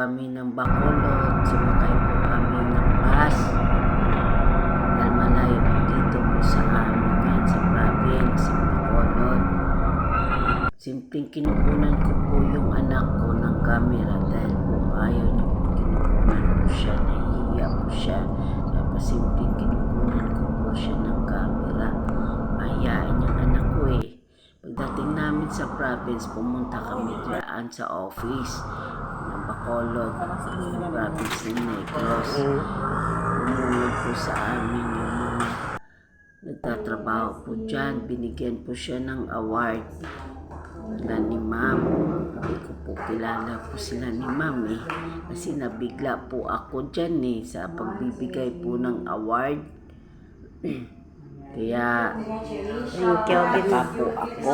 kami ng Bacolod, sumakay po kami ng bus. Dahil malayo po dito po sa amin ngayon sa province, sa Bacolod. Simpleng kinukunan ko po yung anak ko ng camera dahil po ayaw niya po kinukunan po siya, nahihiya po siya. Kaya simpleng kinukunan ko po siya ng camera. Mahihain yung anak ko eh. Pagdating namin sa province, pumunta kami dyan sa office ng Bacolod, province ng Negros. Pumunod po sa amin yung mga nagtatrabaho po dyan. Binigyan po siya ng award na ni ma'am. Hindi ko po kilala po sila ni ma'am eh. Kasi nabigla po ako dyan eh sa pagbibigay po ng award. Kaya, Thank you, pa po ako.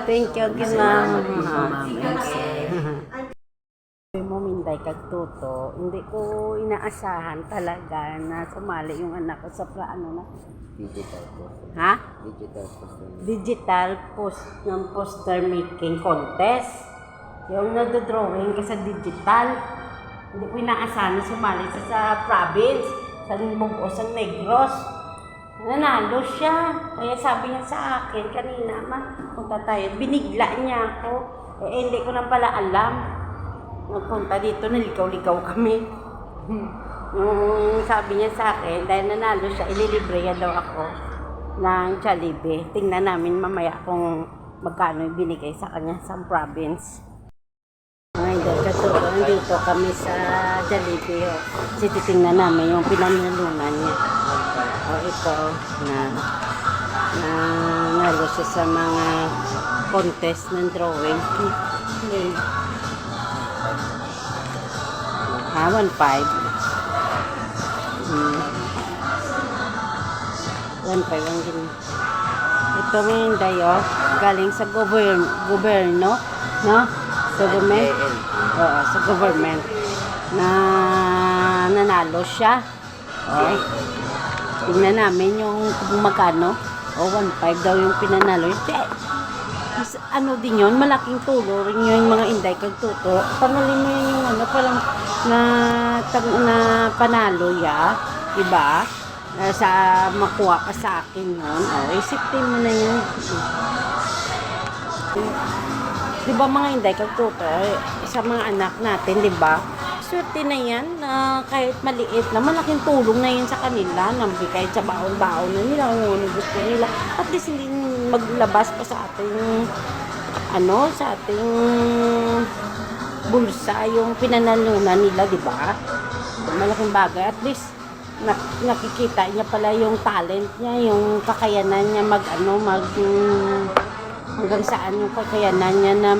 Thank you, Salamat po sa ma'am Elsa. mo Minday Kagtuto, hindi ko inaasahan talaga na sumali yung anak ko sa na Digital po. ha? Digital po. Digital ng poster making contest. Yung nagdo-drawing ka sa digital. Hindi ko inaasahan na sumali sa province, sa Bugos, sa Negros. Nanalo siya. Kaya sabi niya sa akin kanina, punta tayo. Binigla niya ako. Hindi ko na pala alam. Nagpunta dito, nalikaw-likaw kami. Sabi niya sa akin, dahil nanalo siya, ililibre niya daw ako ng Jollibee. Tingnan namin mamaya kung magkano yung binigay sa kanya sa province. Ngayon, nandito kami sa Jollibee. Kasi titingnan namin yung pinanalunan niya. O ito, nalo siya sa mga contest ng drawing. Okay. 1.5. 1.5 ang gini. Ito yung dayo, galing sa gobyerno, no? Sa government. Oo, sa government. Na nanalo siya. Okay. Tingnan namin yung kung magkano. O, 1.5 daw yung pinanalo. Ano din yun, malaking tulong rin yung mga Inday Kagtuto. Pangalin mo yung parang na panalo ya, diba? Sa makuha ka sa akin nun. O, isipin mo na yun. Diba mga Inday Kagtuto, sa mga anak natin, diba? Swerte na yan, kahit maliit na, malaking tulong na yun sa kanila, kahit sa baon-baon na nila, kung ano gusto nila. At least hindi maglabas pa sa ating, sa ating bulsa, yung pinanalunan nila, di ba? Malaking bagay. At least, nakikita niya pala yung talent niya, yung kakayanan niya hanggang saan yung kakayanan niya na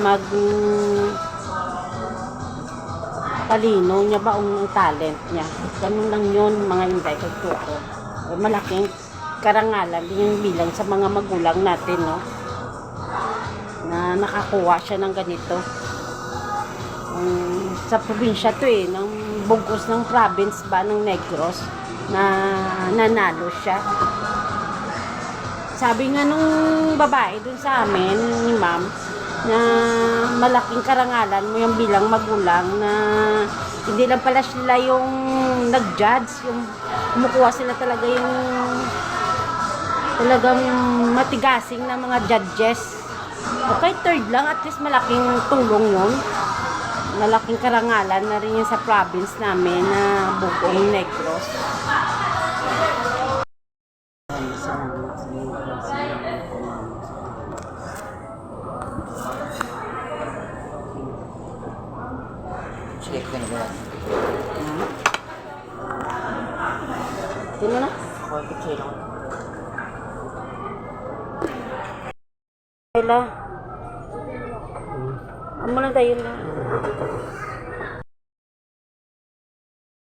talino niya ba ang talent niya. Ganun lang yun, mga Inday Kagtuto. Malaking karangalan din yung bilang sa mga magulang natin, no? Na nakakuha siya ng ganito. Sa probinsya to ng Bugos ng province ba ng Negros na nanalo siya. Sabi nga nung babae dun sa amin, ni ma'am, na malaking karangalan mo yung bilang magulang na hindi lang pala sila yung nag-judge, yung kumukuha sila talaga yung talagang matigasing na mga judges. Okay, third lang, at least malaking tulong yun. Malaking karangalan na rin yun sa province namin na Bugong Negros. Check ko na ba? Sino na? Kailan? Amo na tayo na.